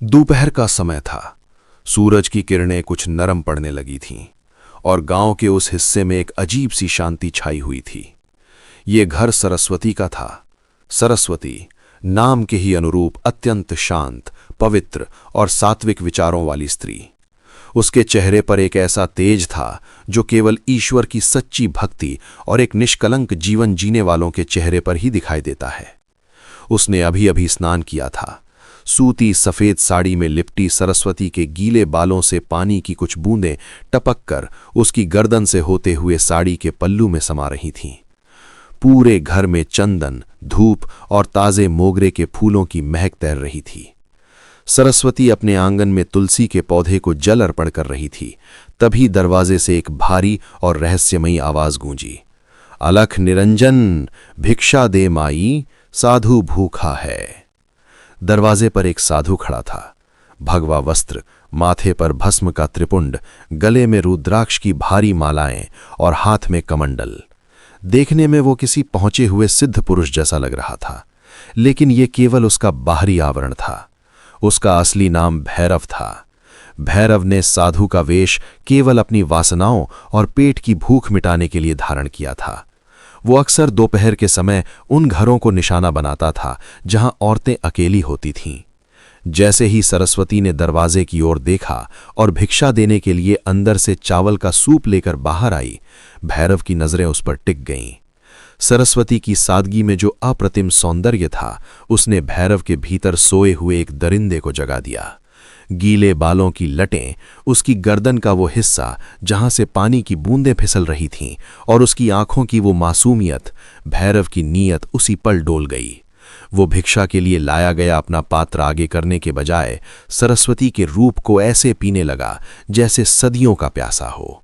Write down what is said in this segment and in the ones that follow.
दोपहर का समय था। सूरज की किरणें कुछ नरम पड़ने लगी थीं और गांव के उस हिस्से में एक अजीब सी शांति छाई हुई थी। ये घर सरस्वती का था। सरस्वती नाम के ही अनुरूप अत्यंत शांत, पवित्र और सात्विक विचारों वाली स्त्री। उसके चेहरे पर एक ऐसा तेज था जो केवल ईश्वर की सच्ची भक्ति और एक निष्कलंक जीवन जीने वालों के चेहरे पर ही दिखाई देता है। उसने अभी अभी स्नान किया था। सूती सफेद साड़ी में लिपटी सरस्वती के गीले बालों से पानी की कुछ बूंदें टपक कर उसकी गर्दन से होते हुए साड़ी के पल्लू में समा रही थीं। पूरे घर में चंदन, धूप और ताजे मोगरे के फूलों की महक तैर रही थी। सरस्वती अपने आंगन में तुलसी के पौधे को जल अर्पण कर रही थी। तभी दरवाजे से एक भारी और रहस्यमयी आवाज गूंजी। अलख निरंजन, भिक्षा दे माई, साधु भूखा है। दरवाजे पर एक साधु खड़ा था। भगवा वस्त्र, माथे पर भस्म का त्रिपुंड, गले में रुद्राक्ष की भारी मालाएं और हाथ में कमंडल। देखने में वो किसी पहुंचे हुए सिद्ध पुरुष जैसा लग रहा था, लेकिन ये केवल उसका बाहरी आवरण था। उसका असली नाम भैरव था। भैरव ने साधु का वेश केवल अपनी वासनाओं और पेट की भूख मिटाने के लिए धारण किया था। वो अक्सर दोपहर के समय उन घरों को निशाना बनाता था जहां औरतें अकेली होती थीं। जैसे ही सरस्वती ने दरवाजे की ओर देखा और भिक्षा देने के लिए अंदर से चावल का सूप लेकर बाहर आई, भैरव की नजरें उस पर टिक गईं। सरस्वती की सादगी में जो अप्रतिम सौंदर्य था, उसने भैरव के भीतर सोए हुए एक दरिंदे को जगा दिया। गीले बालों की लटें, उसकी गर्दन का वो हिस्सा जहां से पानी की बूंदें फिसल रही थीं, और उसकी आंखों की वो मासूमियत, भैरव की नीयत उसी पल डोल गई। वो भिक्षा के लिए लाया गया अपना पात्र आगे करने के बजाय सरस्वती के रूप को ऐसे पीने लगा जैसे सदियों का प्यासा हो।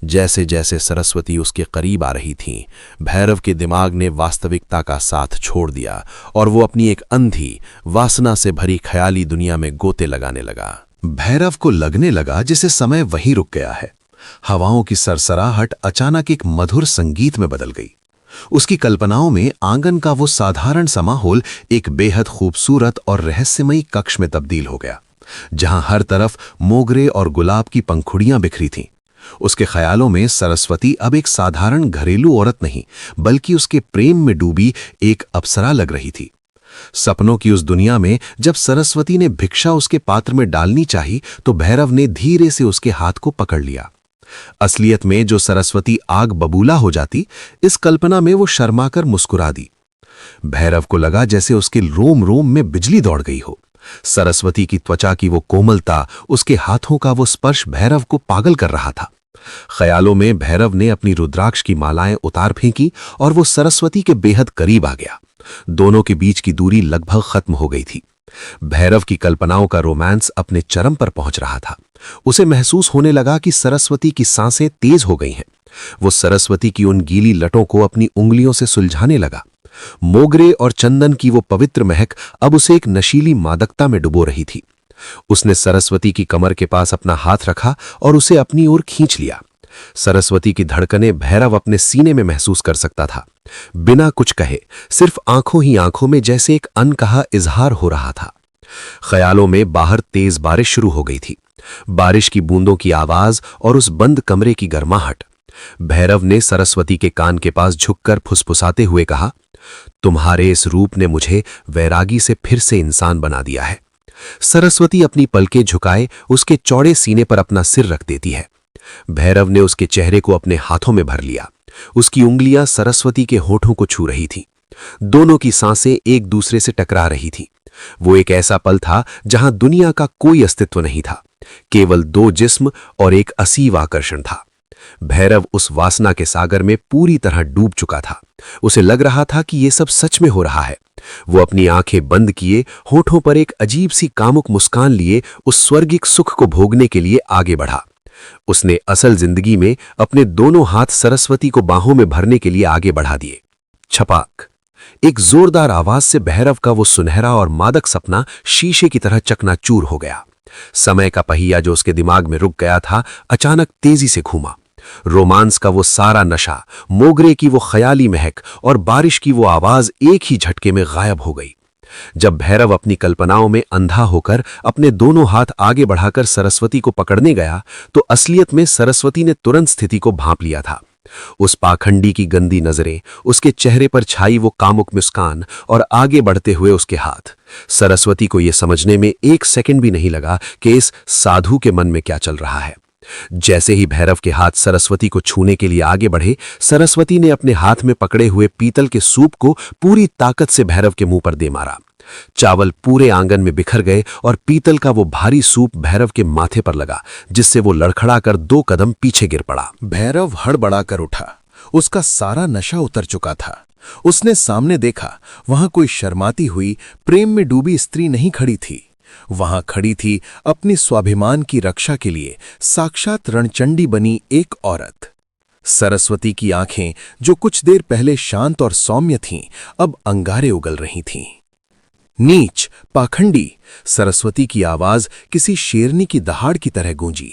जैसे जैसे सरस्वती उसके करीब आ रही थीं, भैरव के दिमाग ने वास्तविकता का साथ छोड़ दिया और वो अपनी एक अंधी, वासना से भरी ख्याली दुनिया में गोते लगाने लगा। भैरव को लगने लगा जैसे समय वहीं रुक गया है। हवाओं की सरसराहट अचानक एक मधुर संगीत में बदल गई। उसकी कल्पनाओं में आंगन का वो साधारण सा माहौल एक बेहद खूबसूरत और रहस्यमयी कक्ष में तब्दील हो गया, जहां हर तरफ मोगरे और गुलाब की पंखुड़ियां बिखरी थीं। उसके ख्यालों में सरस्वती अब एक साधारण घरेलू औरत नहीं, बल्कि उसके प्रेम में डूबी एक अप्सरा लग रही थी। सपनों की उस दुनिया में जब सरस्वती ने भिक्षा उसके पात्र में डालनी चाही, तो भैरव ने धीरे से उसके हाथ को पकड़ लिया। असलियत में जो सरस्वती आग बबूला हो जाती, इस कल्पना में वो शर्माकर मुस्कुरा दी। भैरव को लगा जैसे उसके रोम रोम में बिजली दौड़ गई हो। सरस्वती की त्वचा की वो कोमलता, उसके हाथों का वो स्पर्श भैरव को पागल कर रहा था। ख्यालों में भैरव ने अपनी रुद्राक्ष की मालाएं उतार फेंकी और वो सरस्वती के बेहद करीब आ गया। दोनों के बीच की दूरी लगभग खत्म हो गई थी। भैरव की कल्पनाओं का रोमांस अपने चरम पर पहुंच रहा था। उसे महसूस होने लगा कि सरस्वती की सांसें तेज हो गई हैं। वो सरस्वती की उन गीली लटों को अपनी उंगलियों से सुलझाने लगा। मोगरे और चंदन की वो पवित्र महक अब उसे एक नशीली मादकता में डुबो रही थी। उसने सरस्वती की कमर के पास अपना हाथ रखा और उसे अपनी ओर खींच लिया। सरस्वती की धड़कनें भैरव अपने सीने में महसूस कर सकता था। बिना कुछ कहे, सिर्फ आंखों ही आंखों में जैसे एक अनकहा इजहार हो रहा था। ख्यालों में बाहर तेज बारिश शुरू हो गई थी। बारिश की बूंदों की आवाज और उस बंद कमरे की गर्माहट। भैरव ने सरस्वती के कान के पास झुककर फुसफुसाते हुए कहा, तुम्हारे इस रूप ने मुझे वैरागी से फिर से इंसान बना दिया है। सरस्वती अपनी पलकें झुकाए उसके चौड़े सीने पर अपना सिर रख देती है। भैरव ने उसके चेहरे को अपने हाथों में भर लिया। उसकी उंगलियां सरस्वती के होठों को छू रही थीं। दोनों की सांसें एक दूसरे से टकरा रही थीं। वो एक ऐसा पल था जहां दुनिया का कोई अस्तित्व नहीं था, केवल दो जिस्म और एक असीव आकर्षण था। भैरव उस वासना के सागर में पूरी तरह डूब चुका था। उसे लग रहा था कि ये सब सच में हो रहा है। वो अपनी आंखें बंद किए, होठों पर एक अजीब सी कामुक मुस्कान लिए उस स्वर्गिक सुख को भोगने के लिए आगे बढ़ा। उसने असल जिंदगी में अपने दोनों हाथ सरस्वती को बाहों में भरने के लिए आगे बढ़ा दिए। छपाक! एक जोरदार आवाज से भैरव का वो सुनहरा और मादक सपना शीशे की तरह चकनाचूर हो गया। समय का पहिया जो उसके दिमाग में रुक गया था, अचानक तेजी से घूमा। रोमांस का वो सारा नशा, मोगरे की वो ख्याली महक और बारिश की वो आवाज एक ही झटके में गायब हो गई। जब भैरव अपनी कल्पनाओं में अंधा होकर अपने दोनों हाथ आगे बढ़ाकर सरस्वती को पकड़ने गया तो असलियत में सरस्वती ने तुरंत स्थिति को भांप लिया था। उस पाखंडी की गंदी नजरें, उसके चेहरे पर छाई वो कामुक मुस्कान और आगे बढ़ते हुए उसके हाथ। सरस्वती को यह समझने में 1 सेकंड भी नहीं लगा कि इस साधु के मन में क्या चल रहा है। जैसे ही भैरव के हाथ सरस्वती को छूने के लिए आगे बढ़े, सरस्वती ने अपने हाथ में पकड़े हुए पीतल के सूप को पूरी ताकत से भैरव के मुंह पर दे मारा। चावल पूरे आंगन में बिखर गए और पीतल का वो भारी सूप भैरव के माथे पर लगा, जिससे वो लड़खड़ाकर 2 कदम पीछे गिर पड़ा। भैरव हड़बड़ाकर उठा। उसका सारा नशा उतर चुका था। उसने सामने देखा, वहां कोई शर्माती हुई, प्रेम में डूबी स्त्री नहीं खड़ी थी। वहां खड़ी थी अपनी स्वाभिमान की रक्षा के लिए साक्षात रणचंडी बनी एक औरत। सरस्वती की आंखें, जो कुछ देर पहले शांत और सौम्य थीं, अब अंगारे उगल रही थीं। नीच, पाखंडी! सरस्वती की आवाज किसी शेरनी की दहाड़ की तरह गूंजी।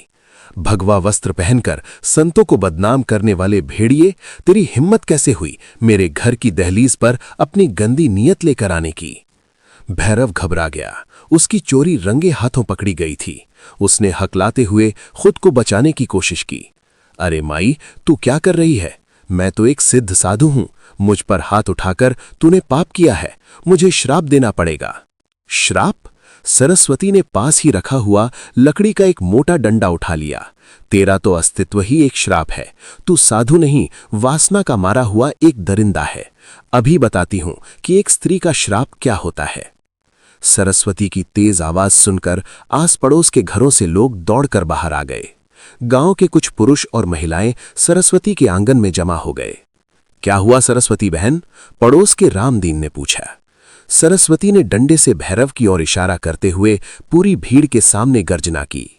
भगवा वस्त्र पहनकर संतों को बदनाम करने वाले भेड़िए, तेरी हिम्मत कैसे हुई मेरे घर की दहलीज पर अपनी गंदी नीयत लेकर आने की? भैरव घबरा गया। उसकी चोरी रंगे हाथों पकड़ी गई थी। उसने हकलाते हुए खुद को बचाने की कोशिश की। अरे माई, तू क्या कर रही है? मैं तो एक सिद्ध साधु हूं। मुझ पर हाथ उठाकर तूने पाप किया है। मुझे श्राप देना पड़ेगा। श्राप? सरस्वती ने पास ही रखा हुआ लकड़ी का एक मोटा डंडा उठा लिया। तेरा तो अस्तित्व ही एक श्राप है। तू साधु नहीं, वासना का मारा हुआ एक दरिंदा है। अभी बताती हूं कि एक स्त्री का श्राप क्या होता है। सरस्वती की तेज आवाज सुनकर आस पड़ोस के घरों से लोग दौड़कर बाहर आ गए। गांव के कुछ पुरुष और महिलाएं सरस्वती के आंगन में जमा हो गए। क्या हुआ सरस्वती बहन? पड़ोस के रामदीन ने पूछा। सरस्वती ने डंडे से भैरव की ओर इशारा करते हुए पूरी भीड़ के सामने गर्जना की।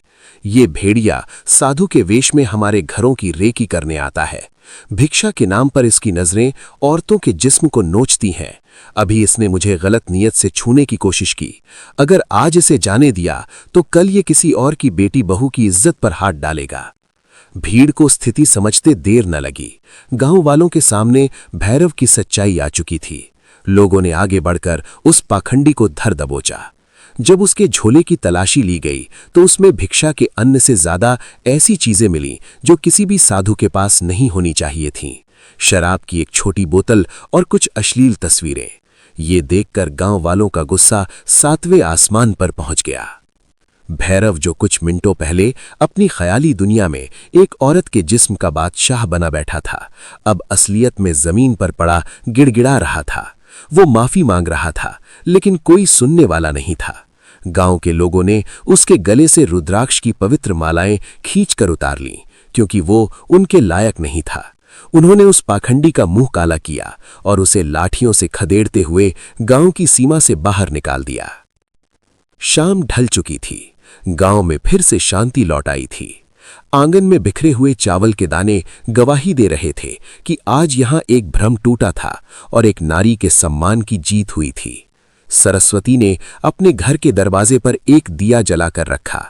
ये भेड़िया साधु के वेश में हमारे घरों की रेकी करने आता है। भिक्षा के नाम पर इसकी नजरें औरतों के जिस्म को नोचती हैं। अभी इसने मुझे गलत नीयत से छूने की कोशिश की। अगर आज इसे जाने दिया तो कल ये किसी और की बेटी बहू की इज्जत पर हाथ डालेगा। भीड़ को स्थिति समझते देर न लगी। गांव वालों के सामने भैरव की सच्चाई आ चुकी थी। लोगों ने आगे बढ़कर उस पाखंडी को धर दबोचा। जब उसके झोले की तलाशी ली गई तो उसमें भिक्षा के अन्न से ज्यादा ऐसी चीजें मिली जो किसी भी साधु के पास नहीं होनी चाहिए थीं। शराब की एक छोटी बोतल और कुछ अश्लील तस्वीरें। ये देखकर गांव वालों का गुस्सा 7वें आसमान पर पहुंच गया। भैरव, जो कुछ मिनटों पहले अपनी ख्याली दुनिया में एक औरत के जिस्म का बादशाह बना बैठा था, अब असलियत में जमीन पर पड़ा गिड़गिड़ा रहा था। वो माफी मांग रहा था, लेकिन कोई सुनने वाला नहीं था। गांव के लोगों ने उसके गले से रुद्राक्ष की पवित्र मालाएं खींचकर उतार लीं, क्योंकि वो उनके लायक नहीं था। उन्होंने उस पाखंडी का मुंह काला किया और उसे लाठियों से खदेड़ते हुए गांव की सीमा से बाहर निकाल दिया। शाम ढल चुकी थी। गांव में फिर से शांति लौट आई थी। आंगन में बिखरे हुए चावल के दाने गवाही दे रहे थे कि आज यहां एक भ्रम टूटा था और एक नारी के सम्मान की जीत हुई थी। सरस्वती ने अपने घर के दरवाजे पर एक दिया जलाकर रखा।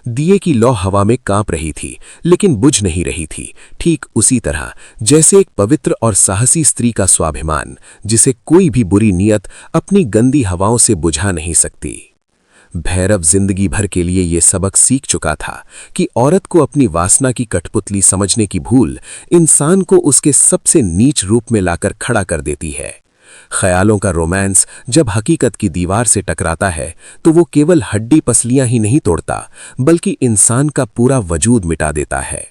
दिए की लौ हवा में कांप रही थी, लेकिन बुझ नहीं रही थी, ठीक उसी तरह जैसे एक पवित्र और साहसी स्त्री का स्वाभिमान, जिसे कोई भी बुरी नीयत अपनी गंदी हवाओं से बुझा नहीं सकती। भैरव जिंदगी भर के लिए ये सबक सीख चुका था कि औरत को अपनी वासना की कठपुतली समझने की भूल इंसान को उसके सबसे नीच रूप में लाकर खड़ा कर देती है। ख्यालों का रोमांस जब हकीकत की दीवार से टकराता है तो वो केवल हड्डी पसलियां ही नहीं तोड़ता, बल्कि इंसान का पूरा वजूद मिटा देता है।